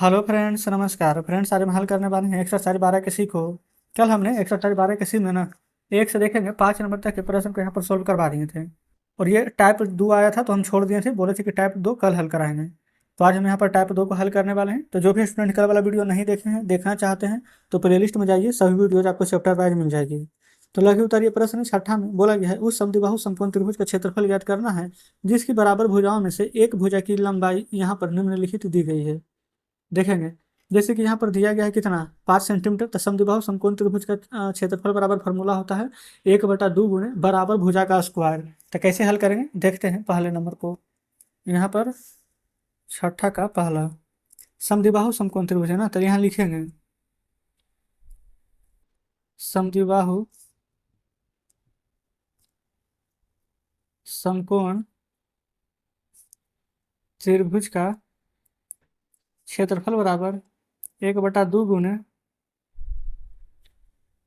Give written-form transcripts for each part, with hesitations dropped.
Hello friends, नमस्कार friends. आज हम हल करने वाले हैं एक्सरसाइज 12 के सी को। कल हमने एक्सरसाइज 12 के सी में ना 1 से देखेंगे 5 नंबर तक के प्रश्न को यहाँ पर सोल्व करवा दिए थे। और ये टाइप 2 आया था तो हम छोड़ दिए थे, बोले थे कि टाइप 2 कल हल कराएंगे। तो आज हम यहाँ पर टाइप 2 को हल करने वाले हैं। तो जो भी स्टूडेंट कल वाला वीडियो नहीं देखे हैं, देखना चाहते हैं, तो प्लेलिस्ट में जाइए, सभी वीडियोज आपको चैप्टर वाइज मिल जाएगी। तो लघु उत्तरीय प्रश्न छठा में बोला गया है, उस समद्विबाहु समकोण त्रिभुज का क्षेत्रफल ज्ञात करना है जिसकी बराबर भुजाओं में से एक भुजा की लंबाई यहाँ पर निम्नलिखित दी गई है। देखेंगे, जैसे कि यहाँ पर दिया गया है कितना 5 सेंटीमीटर। तो समद्विबाहु समकोण त्रिभुज का क्षेत्रफल बराबर फॉर्मूला होता है 1/2 गुणे बराबर भुजा का स्क्वायर। तो कैसे हल करेंगे देखते हैं पहले नंबर को। यहाँ पर छठा का पहला समद्विबाहु समकोण त्रिभुज है ना, तो यहाँ लिखेंगे समद्विबाहु समकोण त्रिभुज का क्षेत्रफल बराबर 1/2 गुणे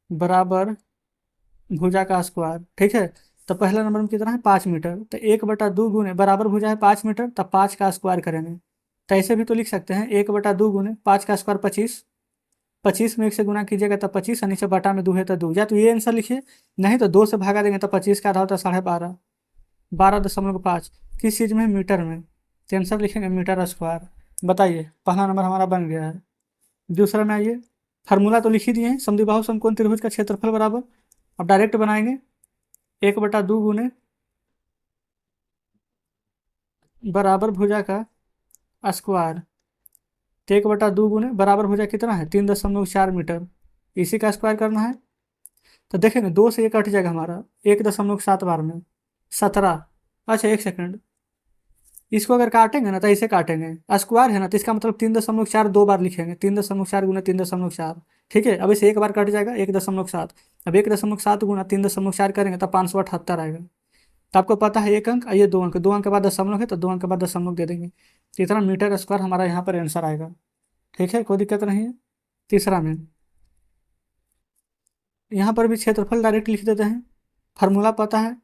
बराबर भुजा का स्क्वायर। ठीक है, तो पहला नंबर में कितना है 5 मीटर। तो 1/2 गुने बराबर भुजा है 5 मीटर, तब 5 का स्क्वायर करेंगे। तो ऐसे भी तो लिख सकते हैं 1/2 गुने 5 का स्क्वायर 25। 25 में 1 से गुना कीजिएगा तो 25, और नीचे बटा में 2 है तो 2, या तो ये आंसर लिखिए, नहीं तो 2 से भागा देंगे तो 25 का आधा होता है 12.5, 12.5। किस चीज़ में? मीटर में। तो आंसर लिखेंगे मीटर स्क्वायर। बताइए, पहला नंबर हमारा बन गया है। दूसरा में आइए, फार्मूला तो लिख ही दिए हैं, समद्विबाहु समकोण त्रिभुज का क्षेत्रफल बराबर। अब डायरेक्ट बनाएंगे 1/2 गुने बराबर भुजा का स्क्वायर। तो 1/2 गुने बराबर भुजा कितना है 3.4 मीटर, इसी का स्क्वायर करना है। तो देखेंगे 2 से ये कट जाएगा हमारा 1.7 बार में 17। अच्छा, 1 सेकंड, इसको अगर काटेंगे ना तो ऐसे काटेंगे, स्क्वायर है ना, तो इसका मतलब 3.4 2 बार लिखेंगे, 3.4 गुना 3.4। ठीक है, अब इसे एक बार कट जाएगा 1.7। अब 1.7 गुना 3.4 करेंगे तो 578 आएगा। तो आपको पता है एक अंक, ये 2 अंक, 2 अंक के बाद दशमलव है तो 2 अंक के बाद दशमलव दे देंगे। तो इतना मीटर स्क्वायर हमारा यहाँ पर आंसर आएगा। ठीक है, कोई दिक्कत नहीं है। तीसरा में यहाँ पर भी क्षेत्रफल डायरेक्ट लिख देते हैं, फार्मूला पता है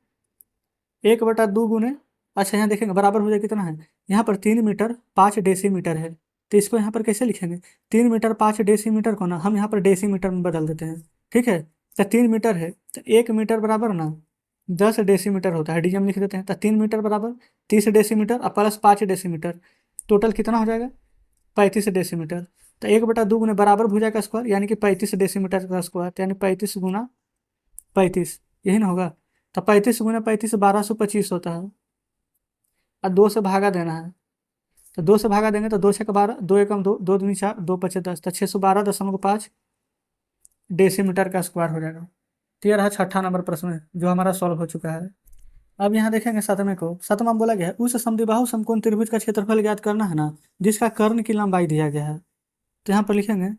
1/2 गुने। अच्छा, यहाँ देखेंगे बराबर हो जाए कितना है, यहाँ पर 3 मीटर 5 डेसीमीटर है। तो इसको यहाँ पर कैसे लिखेंगे, 3 मीटर 5 डेसीमीटर को ना हम यहाँ पर डेसीमीटर में बदल देते हैं। ठीक है, तो 3 मीटर है तो 1 मीटर बराबर ना 10 डेसीमीटर होता है, डीएम लिख देते हैं। तो 3 मीटर बराबर 30 डेसीमीटर और प्लस 5 डेसीमीटर, टोटल कितना हो जाएगा 35 डेसीमीटर। तो 1/2 गुने बराबर भुजा का स्क्वायर यानी कि 35 डेसीमीटर का स्क्वायर, यानी 35 गुना 35, यही ना होगा। तो 35 गुना 35 1225 होता है, और 2 से भागा देना है। तो 2 से भागा देंगे तो 2 6 12, 2 1 2, 2 2 4, 2 5 10, तो 612.5 डेसीमीटर का स्क्वायर हो जाएगा। तो यह रहा छठा नंबर प्रश्न जो हमारा सॉल्व हो चुका है। अब यहाँ देखेंगे सातवें को। सातवां बोला गया है, उस समद्विबाहु समकोण त्रिभुज का क्षेत्रफल ज्ञात करना है ना जिसका कर्ण की लंबाई दिया गया है। तो यहाँ पर लिखेंगे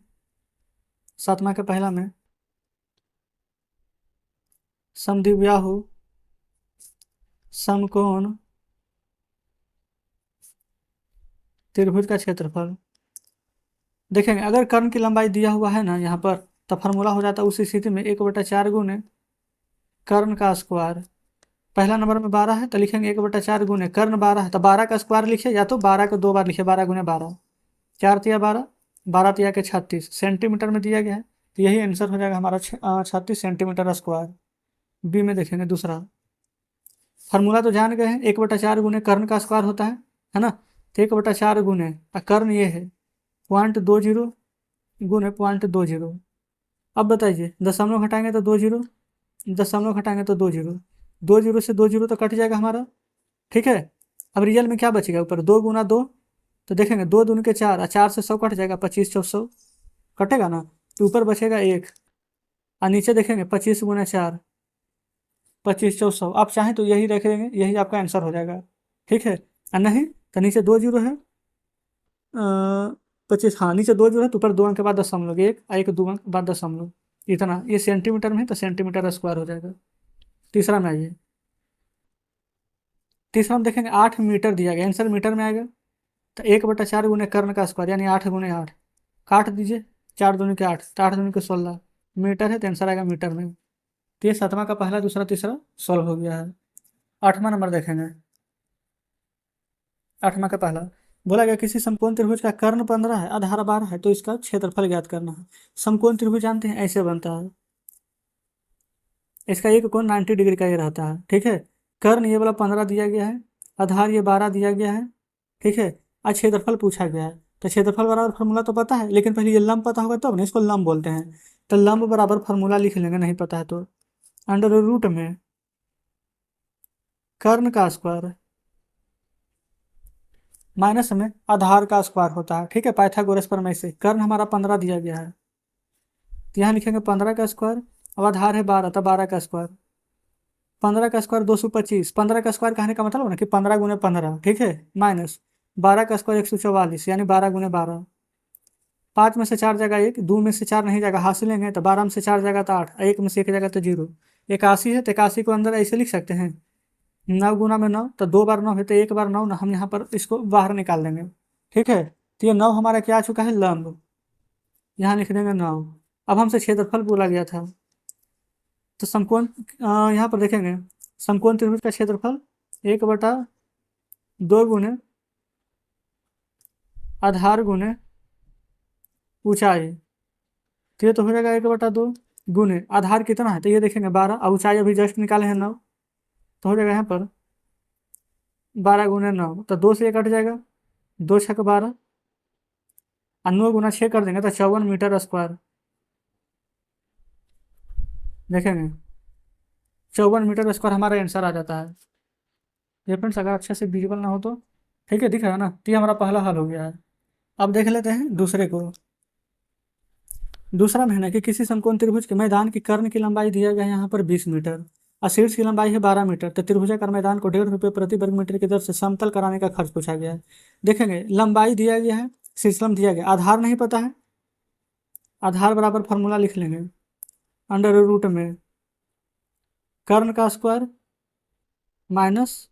सातवां के पहला में समद्विबाहु समकोण त्रिभुज का क्षेत्रफल। देखेंगे अगर कर्ण की लंबाई दिया हुआ है ना यहाँ पर, तो फार्मूला हो जाता है उस स्थिति में 1/4 गुने कर्ण का स्क्वायर। पहला नंबर में 12 है तो लिखेंगे 1/4 गुने कर्ण 12 है तो 12 का स्क्वायर लिखे, या तो 12 को 2 बार लिखे, 12 गुने 12, 4 तिया 12, 12 तिया के 36 सेंटीमीटर में दिया गया है। तो यही आंसर हो जाएगा हमारा 36 सेंटीमीटर स्क्वायर। बी में देखेंगे दूसरा, फार्मूला तो जान गए हैं 1/4 गुने कर्ण का स्क्वायर होता है ना। तो 1/4 गुने कर्ण ये है 0.20 गुने 0.20। अब बताइए दशमलव घटाएंगे तो 20, दशमलव घटाएंगे तो 20, 2 जीरो से 2 जीरो तो कट जाएगा हमारा। ठीक है, अब रियल में क्या बचेगा ऊपर 2 गुना 2, तो देखेंगे 2 दूनी के 4, और 4 से 100 कट जाएगा, 25 चौक 100 कटेगा ना, तो ऊपर बचेगा 1, और नीचे देखेंगे 25 गुना 4, 25 चौक 100। आप चाहें तो यही रख देंगे, यही आपका आंसर हो जाएगा। ठीक है, और नहीं तो नीचे 2 जीरो है, 25, हाँ नीचे 2 जीरो है तो ऊपर 2 अंक के बाद दशमलव 1, और एक 2 अंक के बाद दशमलव, इतना। ये सेंटीमीटर में है तो सेंटीमीटर स्क्वायर हो जाएगा। तीसरा में आइए, तीसरा में देखेंगे 8 मीटर दिया गया, आंसर मीटर में आएगा। तो 1/4 गुने कर्ण का स्क्वायर यानी 8 गुने 8, काट दीजिए, 4 दूनी के 8, तो 8 दूनी के 16 मीटर है, तो आंसर आएगा मीटर में। तो ये सातवां का पहला दूसरा तीसरा सॉल्व हो गया है। आठवां नंबर देखेंगे, आठवां का पहला बोला गया किसी समकोण त्रिभुज का कर्ण 15 है, आधार 12 है, तो इसका क्षेत्रफल ज्ञात करना है। समकोण त्रिभुज जानते हैं ऐसे बनता है, इसका एक कोण 90 डिग्री का ये रहता है, ठीक है। कर्ण ये वाला 15 दिया गया है, आधार ये 12 दिया गया है, ठीक है। आज क्षेत्रफल पूछा गया है, तो क्षेत्रफल बराबर फार्मूला तो पता है, लेकिन पहले ये लंब पता होगा तब ना, इसको लंब बोलते हैं। तो लंब बराबर फार्मूला लिख लेंगे, नहीं पता है तो। अंडर रूट में कर्ण का स्क्वायर माइनस में आधार का स्क्वायर होता है, ठीक है। पाइथागोरस प्रमेय से कर्ण हमारा 15 दिया गया है, तो यहाँ लिखेंगे 15 का स्क्वायर। अब आधार है 12, तो 12 का स्क्वायर। 15 का स्क्वायर 225, 15 का स्क्वायर कहने का मतलब है ना कि 15 गुने 15, ठीक है। माइनस 12 का स्क्वायर 144, यानी 12 गुने 12। 5 में से 4 जगह 1, 2 में से 4 नहीं जगह हासिल लेंगे, तो 12 में से 4 जगह तो 8, 1 में से 1 जगह तो 0। 81 है, तो 81 को अंदर ऐसे लिख सकते हैं, 9 गुना में 9, तो 2 बार 9 है, तो 1 बार 9 ना, हम यहाँ पर इसको बाहर निकाल देंगे, ठीक है। तो ये 9 हमारा क्या आ चुका है, लंब। यहाँ लिख देंगे 9। अब हमसे क्षेत्रफल बोला गया था, तो समकोण यहाँ पर देखेंगे, समकोण त्रिभुज का क्षेत्रफल 1/2 गुने आधार गुने ऊंचाई, तो ये तो हो जाएगा 1/2 गुने आधार कितना है, तो ये देखेंगे 12, और ऊंचाई अभी जस्ट निकाले हैं 9, तो हो जाएगा यहाँ पर 12 गुने 9, तो 2 से 1 कट जाएगा, 2 छक 12, और 9 गुना 6 कर देंगे तो 54 मीटर स्क्वायर। देखेंगे 54 मीटर स्क्वायर हमारा आंसर आ जाता है। ये फ्रेंड्स अगर अच्छे से विजुअल ना हो तो, ठीक है, दिख रहा है ना, तो ये हमारा पहला हल हो गया है। अब देख लेते हैं दूसरे को। दूसरा में है ना कि किसी समकोण त्रिभुज के मैदान की कर्ण की लंबाई दिया गया है यहाँ पर 20 मीटर, और शीर्ष की लंबाई है 12 मीटर, तो त्रिभुजाकार मैदान को 1.5 रुपये प्रति वर्ग मीटर की दर से समतल कराने का खर्च पूछा गया है। देखेंगे लंबाई दिया गया है, शीर्षलंब दिया गया, आधार नहीं पता है, आधार बराबर फार्मूला लिख लेंगे, अंडर रूट में कर्ण का स्क्वायर माइनस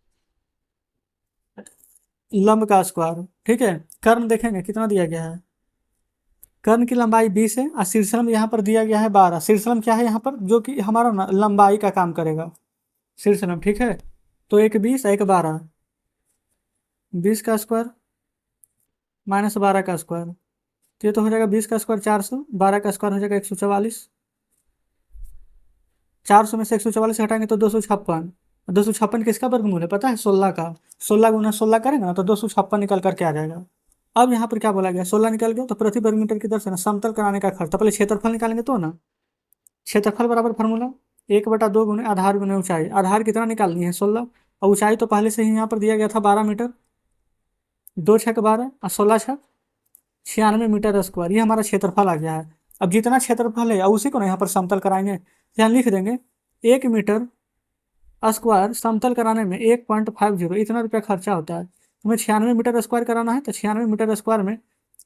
लंब का स्क्वायर, ठीक है। कर्ण देखेंगे कितना दिया गया है, कर्ण की लंबाई 20 है, और शीर्षलंब यहाँ पर दिया गया है 12। शीर्षलंब क्या है यहाँ पर, जो कि हमारा ना लंबाई का काम करेगा, शीर्षलंब, ठीक है। तो एक 20 एक 12, 20 का स्क्वायर माइनस 12 का स्क्वायर, तो ये तो हो जाएगा 20 का स्क्वायर 400, 12 का स्क्वायर हो जाएगा 144। 400 में से 144 हटाएंगे तो 256। 256 किसका वर्गमूल है पता है, 16 का। 16 गुना 16 करेंगे ना तो 256 निकल करके आ जाएगा। अब यहाँ पर क्या बोला गया, 16 निकल गया, तो प्रति वर्ग मीटर की दर से ना समतल कराने का खर्च, तो पहले क्षेत्रफल निकालेंगे तो ना। क्षेत्रफल बराबर फार्मूला 1/2 गुने आधार गुने ऊंचाई, आधार कितना निकालनी है 16, और ऊंचाई तो पहले से ही यहाँ पर दिया गया था 12 मीटर, 2 छक 12 और 16 छक 96 मीटर स्क्वायर, ये हमारा क्षेत्रफल आ गया है। अब जितना क्षेत्रफल है उसी को ना यहाँ पर समतल कराएंगे, यहाँ लिख देंगे 1 मीटर स्क्वायर समतल कराने में 1.50 इतना रुपया खर्चा होता है। तुम्हें 96 मीटर स्क्वायर कराना है, तो 96 मीटर स्क्वायर में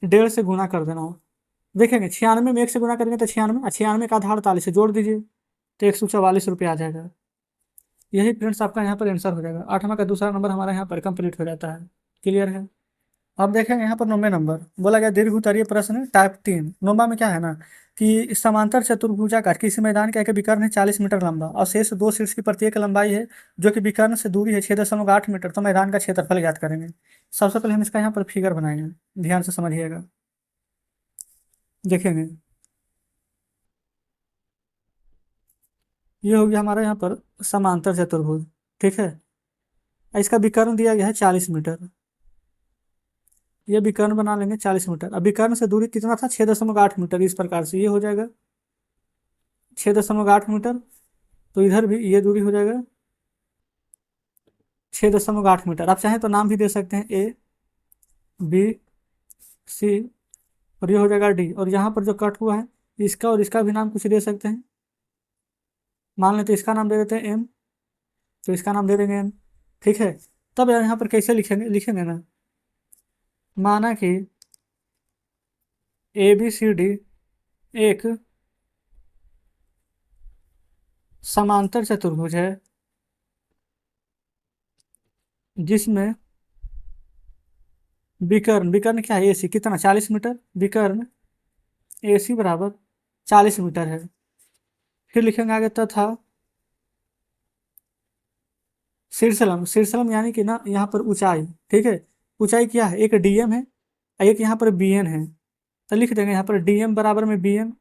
1.5 से गुना कर देना है। देखेंगे 96 में 1 से गुना करेंगे तो 96, और 96 का आधार 48 से जोड़ दीजिए, तो 144 रुपये आ जाएगा। यही फ्रेंड्स आपका यहाँ पर आंसर हो जाएगा। 8वां का दूसरा नंबर हमारा यहाँ पर कंप्लीट हो जाता है। क्लियर है। अब देखेंगे यहाँ पर 9वें नंबर बोला गया दीर्घ उत्तरीय प्रश्न टाइप 3। 9वां में क्या है ना कि समांतर चतुर्भुजाकार किसी मैदान का एक विकर्ण है 40 मीटर लंबा, और शेष 2 शीर्ष की प्रत्येक लंबाई है जो कि विकर्ण से दूरी है 6.8 मीटर, तो मैदान का क्षेत्रफल ज्ञात करेंगे। सबसे पहले हम इसका यहाँ पर फिगर बनाएंगे, ध्यान से समझिएगा। देखेंगे ये हो गया हमारा यहाँ पर समांतर चतुर्भुज, ठीक है। इसका विकर्ण दिया गया है 40 मीटर, ये विकर्ण बना लेंगे 40 मीटर। अब विकर्ण से दूरी कितना था, 6.8 मीटर, इस प्रकार से ये हो जाएगा 6.8 मीटर, तो इधर भी ये दूरी हो जाएगा 6.8 मीटर। आप चाहें तो नाम भी दे सकते हैं, ए बी सी, और ये हो जाएगा डी, और यहाँ पर जो कट हुआ है इसका और इसका भी नाम कुछ दे सकते हैं। मान लेते इसका नाम दे देते हैं एम, तो इसका नाम दे देंगे एम, ठीक है। तब यार यहाँ पर कैसे लिखेंगे, लिखेंगे ना, माना कि ए बी सी डी एक समांतर चतुर्भुज है जिसमें विकर्ण, विकर्ण क्या है, एसी कितना 40 मीटर, विकर्ण एसी बराबर 40 मीटर है। फिर लिखेंगे आगे तथा शीर्षलंब, शीर्षलंब यानी कि ना यहाँ पर ऊंचाई, ठीक है, ऊंचाई क्या है, एक डीएम है और एक यहाँ पर बीएन है। तो लिख देंगे यहाँ पर डीएम बराबर में बीएन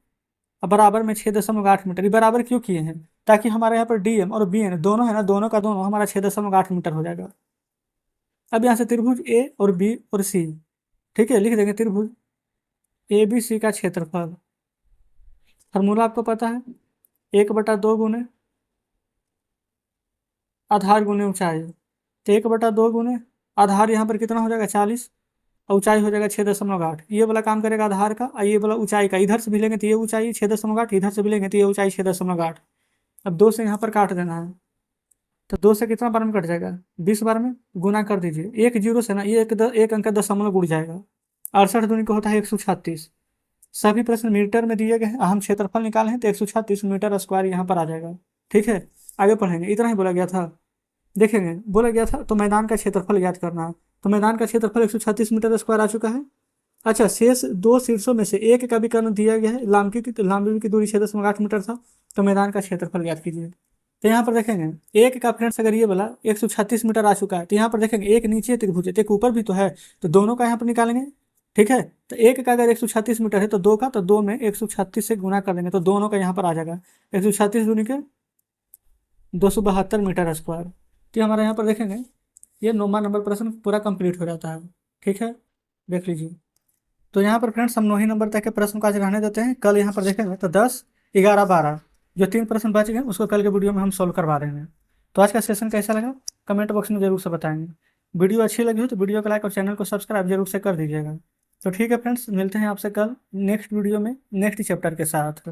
और बराबर में 6.8 मीटर। ये बराबर क्यों किए हैं, ताकि हमारे यहाँ पर डीएम और बीएन दोनों है ना, दोनों का दोनों हमारा 6.8 मीटर हो जाएगा। अब यहाँ से त्रिभुज ए और बी और सी, ठीक है, लिख देंगे त्रिभुज ए बी सी का क्षेत्रफल। फॉर्मूला आपको पता है, 1/2 गुने आधार गुने ऊंचाई। तो 1/2 गुने आधार यहाँ पर कितना हो जाएगा 40 और ऊंचाई हो जाएगा 6.8। ये वाला काम करेगा आधार का और ये वाला ऊंचाई का। इधर से भी लेंगे तो ये ऊंचाई 6.8, इधर से भी लेंगे तो ये ऊंचाई 6.8। अब 2 से यहाँ पर काट देना है, तो 2 से कितना बार में कट जाएगा, 20 बार में गुना कर दीजिए। एक जीरो से ना ये एक अंक दशमलव उड़ जाएगा। 68 दूनी को होता है 136। सभी प्रश्न मीटर में दिए गए हैं, हम क्षेत्रफल निकाले हैं तो 136 मीटर स्क्वायर यहाँ पर आ जाएगा। ठीक है, आगे पढ़ेंगे। इतना ही बोला गया था, देखेंगे बोला गया था तो मैदान का क्षेत्रफल ज्ञात करना है। तो मैदान का क्षेत्रफल 136 मीटर स्क्वायर आ चुका है। अच्छा, शेष 2 शीर्षों में से एक का भी कर्ण दिया गया है, लांबी की दूरी 6.8 मीटर था। तो मैदान का क्षेत्रफल ज्ञात कीजिए। तो यहाँ पर देखेंगे एक का फ्रेंड्स अगर ये वाला 136 मीटर आ चुका है, तो यहाँ पर देखेंगे एक नीचे त्रिभुज है, एक ऊपर भी तो है, तो दोनों का यहाँ पर निकालेंगे। ठीक है, तो एक का अगर 136 मीटर है तो दो का, तो 2 में 136 से गुना कर देंगे तो दोनों का यहाँ पर आ जाएगा 136 दूनी के 272 मीटर स्क्वायर। तो हमारे यहाँ पर देखेंगे ये 9वां नंबर प्रश्न पूरा कंप्लीट हो जाता है। ठीक है, देख लीजिए। तो यहाँ पर फ्रेंड्स हम 9 ही नंबर तक के प्रश्न को आज रहने देते हैं। कल यहाँ पर देखेंगे तो 10, 11, 12 जो 3 प्रश्न बच गए उसको कल के वीडियो में हम सॉल्व करवा रहे हैं। तो आज का सेशन कैसा लगा कमेंट बॉक्स में जरूर से बताएंगे। वीडियो अच्छी लगी हो तो वीडियो को लाइक और चैनल को सब्सक्राइब जरूर से कर दीजिएगा। तो ठीक है फ्रेंड्स, मिलते हैं आपसे कल नेक्स्ट वीडियो में नेक्स्ट चैप्टर के साथ।